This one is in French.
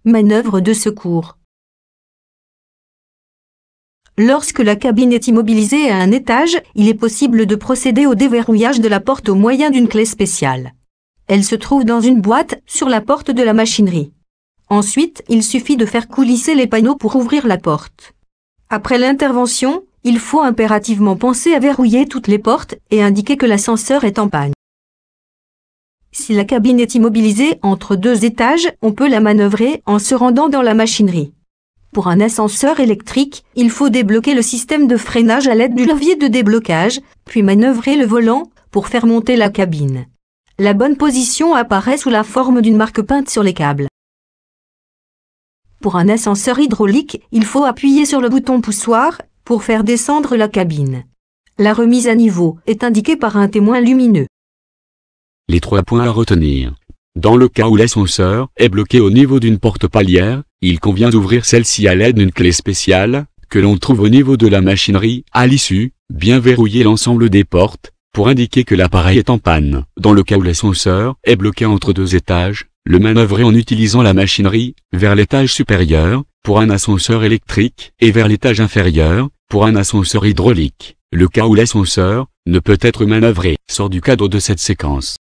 Manœuvre de secours. Lorsque la cabine est immobilisée à un étage, il est possible de procéder au déverrouillage de la porte au moyen d'une clé spéciale. Elle se trouve dans une boîte sur la porte de la machinerie. Ensuite, il suffit de faire coulisser les panneaux pour ouvrir la porte. Après l'intervention, il faut impérativement penser à verrouiller toutes les portes et indiquer que l'ascenseur est en panne. Si la cabine est immobilisée entre deux étages, on peut la manœuvrer en se rendant dans la machinerie. Pour un ascenseur électrique, il faut débloquer le système de freinage à l'aide du levier de déblocage, puis manœuvrer le volant pour faire monter la cabine. La bonne position apparaît sous la forme d'une marque peinte sur les câbles. Pour un ascenseur hydraulique, il faut appuyer sur le bouton poussoir pour faire descendre la cabine. La remise à niveau est indiquée par un témoin lumineux. Les 3 points à retenir. Dans le cas où l'ascenseur est bloqué au niveau d'une porte palière, il convient d'ouvrir celle-ci à l'aide d'une clé spéciale, que l'on trouve au niveau de la machinerie. À l'issue, bien verrouiller l'ensemble des portes, pour indiquer que l'appareil est en panne. Dans le cas où l'ascenseur est bloqué entre 2 étages, le manœuvrer en utilisant la machinerie, vers l'étage supérieur, pour un ascenseur électrique, et vers l'étage inférieur, pour un ascenseur hydraulique. Le cas où l'ascenseur ne peut être manœuvré sort du cadre de cette séquence.